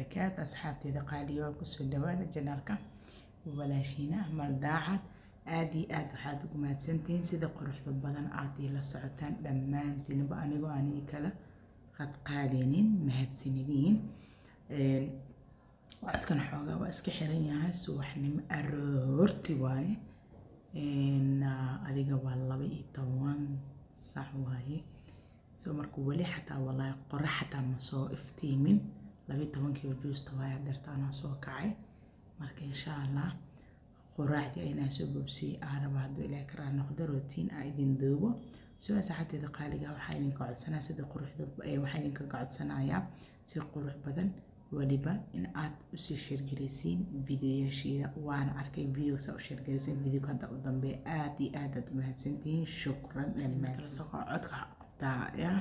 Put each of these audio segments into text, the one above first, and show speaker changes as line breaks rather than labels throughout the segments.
وبركاته أصحابتي دقاليو كسو دوادة جنالك وبلاشينا أمال داعد آدي waxaad ugu mahadsantihiin sida quruxda badan aad ila socotaan dhammaantiin anigoo ani kala qad qaadeenin mahadsanidin codkan xoogaa waa iska xiran yahay subaxnimo aroorti waaye adiga waa 12 sac waaye soo markuu wali xataa wallahi qorax xataa ma soo iftiimin 12 juusta waaye dartaana soo kacay marka insha Allah قراعتي أنا سبب سي أنا بعد إلى كرا نقدر روتين أيدين دوبه سواء ساعات إذا قالي جاو حالين قعد سنة سيد قروح أي وحالين كقعد سنة يا سي قروح بدن ولبا إن عاد أسي شرجريسين فيديو شيء وأنا أركي فيديو سو شرجريسين فيديو كذا قدام بآتي آدت مهتسنتين شكرا لما كرسوق عدك تاع يا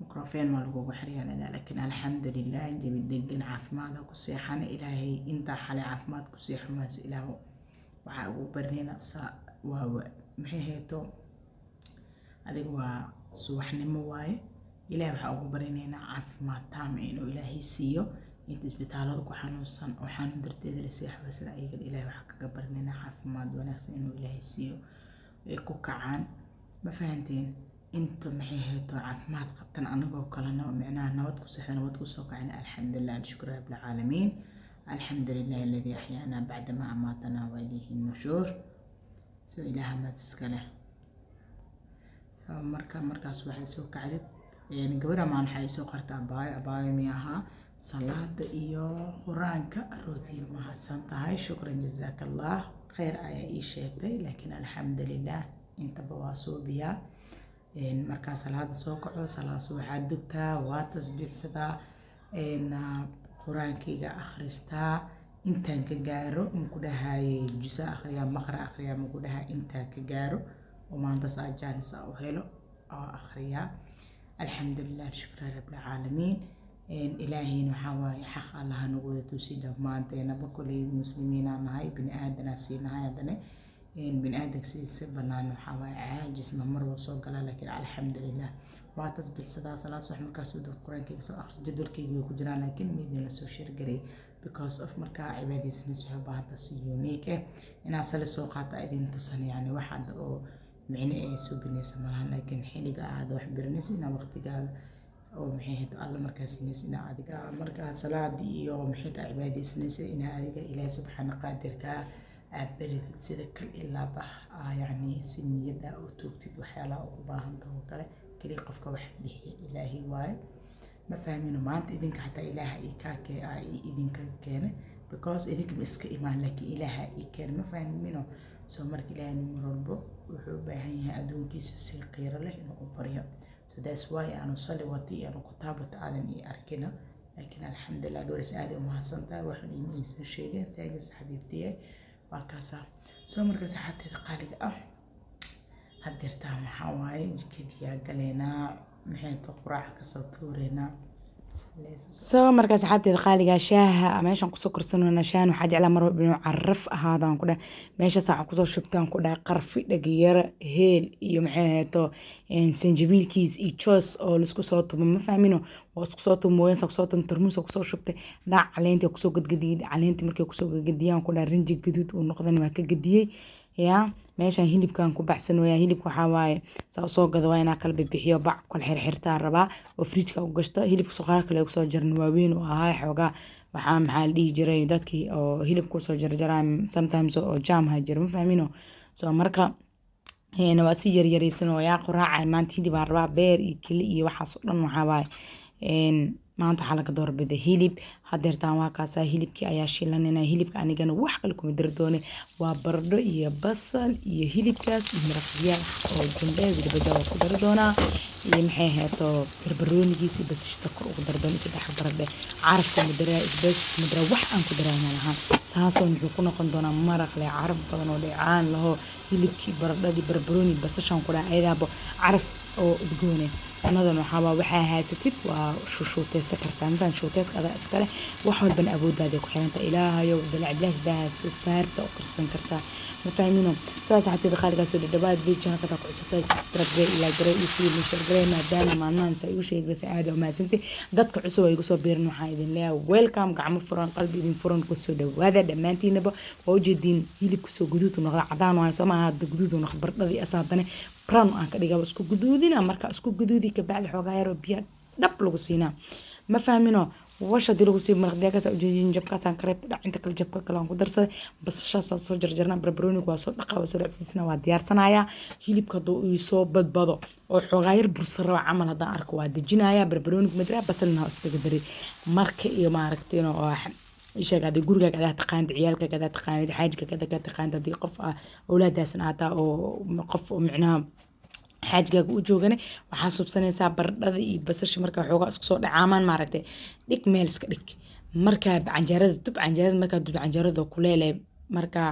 ميكروفون مالجو حريانا لكن الحمد لله جبت دقن عفمات كسيحنا إلهي أنت حالي عفمات كسيح ماس إلهه وعاو برنينا maxay heeto adiga waa subaxnimo waaye ilaahay waxa ugu barinaynaa caafimaad taam ah inuu ilaahay siiyo inta isbitaalada ku xanuunsan oo xanuun darteeda la seexo sida ayaga ilaahay waxa kaga barinaynaa caafimaad wanaagsan inuu ilaahay siiyo ay ku kacaan ma fahanteen inta maxay heeto caafimaad qabtan anagoo kalena macnaha nabad ku saxan nabad ku soo kacayna alxamdulillah shukran rabbil caalamiin الحمد لله الذي أحيانا بعدما أماتنا وإليه النشور سو إله ما تسكله سو مركز واحد سو كعدد يعني قبل ما نحي سو قرت أباي مياها صلاة إيو قرآنك روتين ما هاي شكرا جزاك الله خير أي شيء لكن الحمد لله أنت بواسو بيا مركز صلاة سو كعو صلاة سو حدكتا واتسبيح سدا إن قرآنكيga akhristaa intaan ka gaaro ku dhahay jusa akhriya maqra akhriya ku dhahay intaan ka gaaro oo maanta saajaanis oo helo oo akhriya alxamdulillah shukran rabbil caalamiin ilaahayna waxa waaye xaq Allah nagu tusi dhamaanteena bakulay muslimiina nahay bini aadana siinahay hadana bini aadagsiisa banaan waxa waaye caajis ma mar soo gala laakiin alxamdulillah waa tasbiix sida salaas wax markaas uu quraankiga soo akhris jadwalkayga ku jiraan laakiin meedina la soo share garay because of marka cibaadadiisna waxa baahda si unique ina sala soo qaata idin tusan yani waxa oo micne ay soo binaysa malahan laakiin xiliga aad wax birinaysa ina waqtigaaga oo maxay hada alla markaas ina adiga marka salaad iyo maxay ta cibaadadiisna ina adiga ilaahay subhanahu qadirka أبلغ سيد كل إلا بح يعني سنية أو توكتد وحياة أو باهنته وكله كلي قفك واحد به إلهي واي ما فاهمينه ما أنت إذنك حتى إله إيكاك إذنك كانه because إذنك مسك إيمان لك إله إيكان ما فاهمينه سو مرك إله نمربو وحبه هي أدون كيس السيقير له إنه أبريا so that's why أنا صلي واتي أنا كتابة عالمي أركنا لكن الحمد لله دور سعادة ومحسنتها واحد يميز الشيء ثاني حبيبتي وكاسا سو مركز حتى قالق هدرتها محاواي جكديا قالينا محيط قراع كسطورينا سو مركز حتى قالق شاها ماشان كسو كرسنونا شان وحاجة على مرة بنو عرف هذا كده ماشا ساعة كسو شبتان كده قرفي دقيرة هيل يوم حياتو سنجبيل كيز إيشوس أو لسكو صوتو ما فاهمينو واسكو صوتو موين سكو صوتو ترموس كسو شبتة لا علينتي كسو قد جديد علينتي مركي كسو قديان كده رنجي جدود ونقدر ما كجديه يا ماشان هيلب كان كبحسن ويا هيلب كحواي سو قد وينا كلب بحيو باع كل حرحرتان ربا وفريج كا وقشطه هيلب صغار كله كسو جرن واوين وهاي xogaa waxa maxaa dhigi jiray dadkii oo hilib ku soo jarjaraan sometimes oo jam ha jiro ma fahmino soo marka waa si yaryaraysan oo yaa quraacay maanta hilib aan rabaa beer iyo kili iyo waxaas oo dhan waxa waay maanta waxa laga doorbiday hilib hadeertaan waa kaasa hilibkii ayaa shiilanayna hilibka anigana wax kale kuma dir doone waa baradho iyo basal iyo hilibkaas iyo maraqyada oo gundheed dibadda ku dar doona iyo maxay heeto barbaroonigiisa basashiisa kor ugu dar doona saddex baradho carafka mudara isbaas mudara wax aan ku daraana lahaan saasoo wuxuu ku noqon doona maraq leh caraf badan oo dhacaan laho hilibkii baradhadii barbarooni basashan ku dhaca ayadaabo caraf oo udgoone cunadan waxaa haysatid waa shuushuuteysa kartaa intaan shuuteyska adaa iskale wax walban awoodaada ku xiranta ilaahayow dalacbilaas dahaasta saarta u qarsan kartaa ma fahmino sidaas xataa qaaligaas oo dhawaad video ka ku cusubtay subscribe ila garay iyo si share garay maadaama maalmahan say u sheegaysa aad u maasantay dadka cusub ay igu soo biirin waxaa idin leeyahay welcome gacmo furan qalbi idin furan ku soo dhawaada dhamaantiinaba oo jeedin hilib ku soo guduud u noqda cadaan oo soo maaha guduud u noqdo bardhadii asaadane brown aan ka dhigaa isku guduudina marka isku guduudi ka bacdi xogaa yar oo biyo dhab lagu siinaa ma fahmino washa dii lagu sii marqdiyaakaas u jeedin jabkaasaan ka reebta dhac inta kale jabka kale aan ku darsaday basashaas soo jarjarna barbarooniga waa soo dhaqa waa soo dhacsiisna waa diyaarsanayaa hilibka haduu ii soo badbado oo xogaa yar bursaro camal haddaan arko waa dejinayaa barbarooniga madraa basalna iskaga daray marka iyo maaragtayna oo sheeg aday gurigaaga adaa taqaanid ciyaalkaaga adaa taqaanid xaajigaaga adaa taqaanid haddii qof awlaadaasna aataa oo qof oo micnaha xaajigaaga u joogane waxaa subsanaysaa baradhada iyo basasha markaa xoogaa isku soo dhacaamaan maaragtay dhig meel iska dhig markaa canjeerada dub canjeerada markaa dub canjeerada kuleele markaa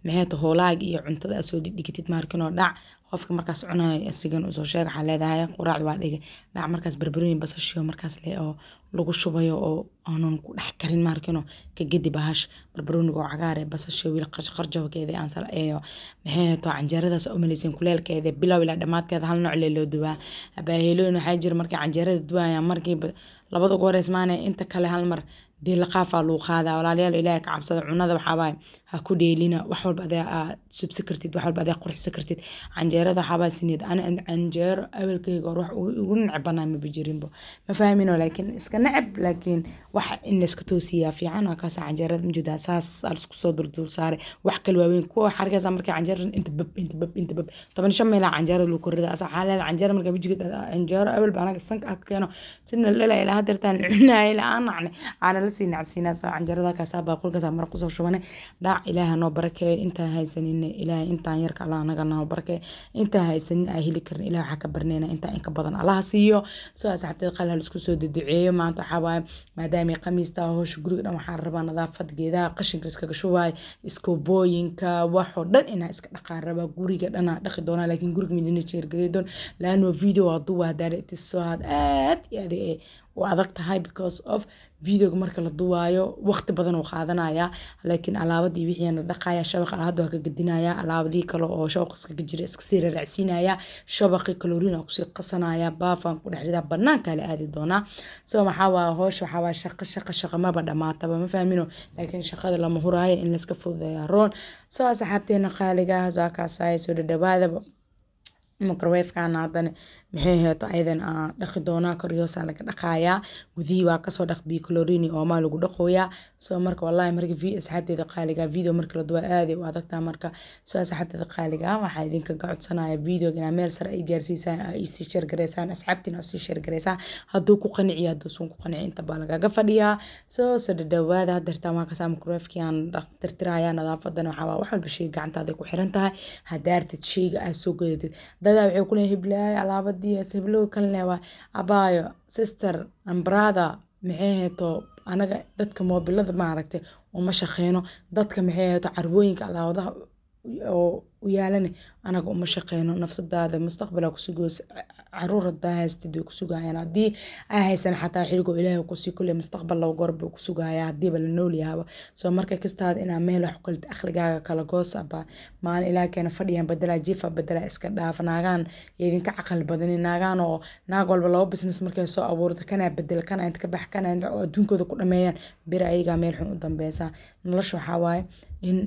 maxay tahay hoolaaga iyo cuntada aad soo dhigtid markinoo dhac qofka markaas cunayo asigan usoo sheeg waxaa leedahay quraacda waa dhigay dhac markaas barbarooni basashiyo markaas le oo lagu shubayo oo aanan ku dhex karin markino ka gedi bahash barbarooniga oo cagaare basashiyo wiil qarjabkeeda aan sal eeyo maxay tahay canjeeradaas u malaysan kuleelkeeda bilow ilaa dhamaadkeeda hal nooc loo dubaa abaaheeloon waxaa jira markay canjeerada dubayaan markiiba labada ugu horeys maana inta kale hal mar dee laqaafaa lagu qaadaa walaalayaal ilaahay ka cabsada cunada waxaa waaye ha ku dheelina wax walba adaa aad subsi kartid wax walba adaa qorxisa kartid canjeerada waxaa baa sineed ana canjeero awalkayga or wax ugu neceb banaa maba jirinbo ma fahmino laakiin iska neceb laakiin wax in la iska toosiyaa fiican waa kaasa canjeerada majeedaa saas aa isku soo durdur saare wax kale waaweyn kuwa xargaysa markay canjeerada inta bab 15 meelaa canjeero lagu korrida asa xaalada canjeero marka wajiga canjeero awal baa anaga sanka ka keeno sidna la ilaa hadartaan cunay la aan nacne ana siin nacsiina soo canjeerada ka saaba qolkaas mar ku soo shubane dhac ilaaha noo barakay inta haysanin ilaaha inta yarka Allah naga noo barakay inta haysanin ay heli karin ilaaha waxa ka barneena inta in ka badan Allah siiyo soo asxaabtay qalal isku soo duceeyo maanta waxa waay maadaama qamiista hoosh guriga dhan waxaan rabaa nadaafad geedaha qashinka iskaga shubay isku booyinka wax oo dhan ina iska dhaqaan rabaa guriga dhan dhaqi doona laakiin guriga midna jeer gareedon laano video adu waa daaray soo aad oo adag tahay because of video marka la duwaayo waqti badan oo qaadanaya laakiin alaabadii wixii la dhaqaya shabaq hadda ka gadinaya alaabadii kale oo shabaq iska jira iska sii raacsinaya shabaqi kaloriin ku sii qasanaya baafan ku dhexrida banaanka la aadi doona soo maxaa waa hoosh waxaa waa shaqo ma ba dhamaataba ma fahmino laakiin shaqada lama huraayo in la iska fududeeyo roon soo asxaabteena qaaliga zaakaasay soo dhawaada microwave kan hadana maxay heeto aydan dhaqi doona koriyoosa laga dhaqaaya gudii waa ka soo dhaq bi chlorine oo ma lagu dhaqooya soo marka wallahi markii asxaabteeda qaaliga video markii la duwa aad u adagtaa marka soo asxaabteeda qaaliga waxa idinka gacodsanaya video ina meel sare ay gaarsiisaan ay si share gareysaan asxaabtina si share gareysaan haduu ku qanciyo haduu soo ku qanciyo inta baa laga fadhiyaa soo dhawaada hadarta ma ka saam microwave kan tirtiraya nadaafadan waxa wax walba shay gacantaada ku xiran tahay hadaartid shayga aad soo gadatid dada waxay ku leeyahay hiblay alaabadii siblo kalne waa abaayo sister and brother maxay heeto anaga dadka mobilada ma aragtay uma shaqeeno dadka maxay heeto carwooyinka alaabadaha oo u yaalan anaga uma shaqeeno nafsadaada mustaqbalka ku sugoos caruurada haystid ku sugayaan hadii ay haysan xataa xilgo ilaahay ku sii kulay mustaqbal loo gorbo ku sugaya hadii bal nool yahay soo marka kastaad ina meel wax kale akhligaaga kala goosaba maan ilaahay kana fadhiyan badala jifa badala iska dhaafnaagaan idinka aqal badan naagaan oo naag walba loo business markay soo abuurto kana bedel kana inta ka bax kana adduunkooda ku dhameeyaan bir ayaga meel xun u dambeeysa nolosha waxa waaye in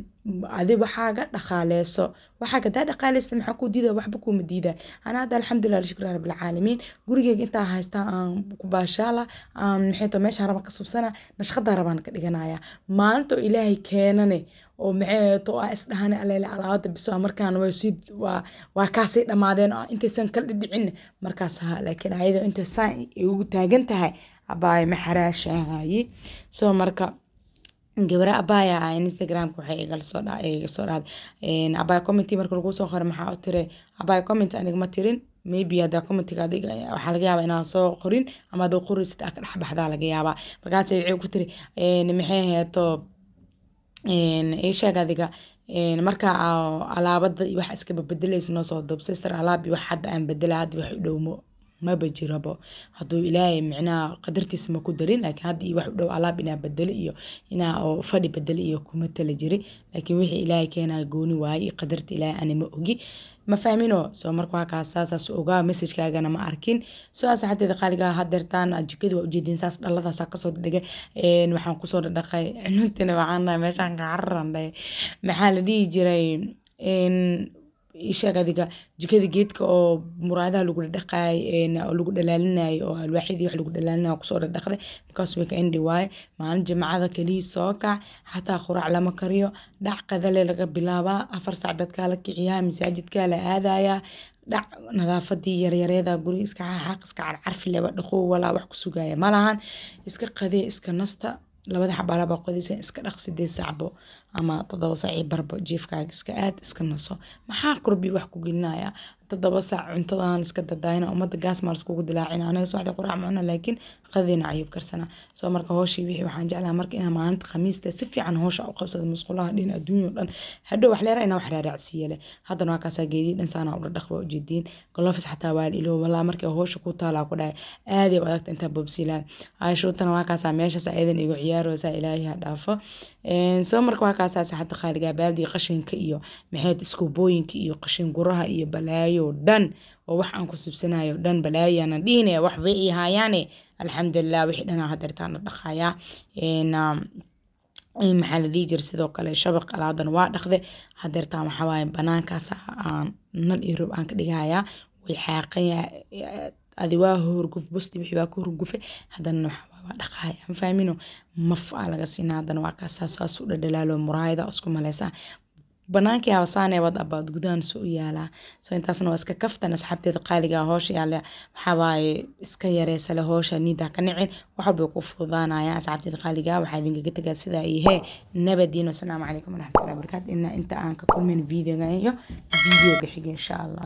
adi waxaaga dhaqaaleyso waxaaga dhaqaaleysta maxaa ku diida waxba ku madiida ana hada alxamdulillah shukran rabbil caalamiin gurigeyga inta haysta aan ku baashala aan maxay meesha raba ka subsana nashqada rabaan ka dhiganaya maalinta ilaahay keenane oo maxay to isdhahan aleela alaabada biso markaan waa ka sii dhamaadeen intaysan kala dhicin markaas laakiin ayada inta saan ugu taagan tahay abaay ma xaraashahay soo marka gabara abaya Instagram ku waxay iga soo dhaad abaya comment marka lagu soo qoro maxaa u tire abaya comment aniga ma tirin maybe hada comment-ga adiga waxa laga yaabaa inaan soo qorin ama doo qorisid ka dhex baxda laga yaabaa markaas ay ku tiri maxay heeto ay sheeg adiga marka alaabada wax iska bedelaysa noo soo doob sister alaabi wax hadda aan bedela hadda wax u dhowmo ما بجربه هدو إلهي معناه قدرتي اسمه كدرين لكن هذه واحد لو على بنا بدل إياه هنا أو فدي بدل إياه كم تلجري لكن وحي إلهي كان يقولي واي قدرت إلهي أنا مؤجي ما فاهمينه سو مركو هكا أساس أوجا مسج كأجا أنا ما أركين سو أسا حتى دقالي جا هدرتان أجكد وأجدين ساس الله ذا ساقص ودقة إن محن قصور دقة عنتنا وعنا مشان كعرّن ده محل دي جري إن ishaga adiga jikada geedka oo muraadaha lagu dhaqay oo lagu dhalaalinayo oo alwaaxidii wax lagu dhalaalinayo ku soo dhaqday because way ka indi waay maalin jimcada kaliya soo kac xataa quraac lama kariyo dhac qadale laga bilaabaa 4 saac dadka la kiciyaa masaajidka la aadaya dhac nadaafadii yaryareeda guri iska xaq iska carfi laba dhaqo walaa wax ku sugaya malahan iska qadee iska nasta labada xabala ba qodaysan iska dhaqsidee sacbo ama 7 saac barbo jiifkaaga iska aad iska naso maxaa qurbi wax ku gelinaya 7 saac cuntadan iska dadayna umada gaas maar isku dilaacina anaga soo xada quraac macna laakiin qadina ayub karsana soo marka hooshii wixii waxaan jeclaa marka inaan maalinta khamiista si fiican hoosha u qabsado musqulaha dhin adduunyo dhan hadhow wax leeyahay inaan wax raacsiyo leh haddana waa kaasa geedii dhan saana u dhaqbo u jeedin gloves xataa waa ilo walaa marka hoosha ku taala ku dhaay aad ay adag inta bobsilaan ay shootana waa kaasa meesha saaciidan igu ciyaaro saa ilaahay ha dhaafo soo marka waa kaasa xataa qaaliga baaldi qashinka iyo maxay iskubooyinka iyo qashin guraha iyo balaayo dhan oo wax aan ku subsanayo dhan balaayana dhiinay wax bay ihaayane alxamdulillah wixii dhan hadartaan dhaqaya maxaa la dhigi jiray sidoo kale shabaq alaadan waa dhaqde hadeertaan waxa waaye banaankaas aan nal iyo roob aan ka dhigayaa way xaaqaya adi waa hurguf busti wixii waa ku hurgufe haddana waa dhaqaya ma fahmino maf laga siinaa haddana waa kaas u dhadhalaalo muraayada isku maleysa banaankii hawsaanee wad abaad gudaan soo yaalaa soo intaasna waa iska kaftan asxaabteeda qaaliga hoosha yaala waxa waaye iska yareysale hoosha niida ka nicin waxa bay ku fududaanaya asxaabteeda qaaliga waxa idinkaga tagaa sida ay yahay nabadiina assalaamu calaykum waraxmatullaahi wabarakaatu inta aan ka kulmin video ga xiga insha Allah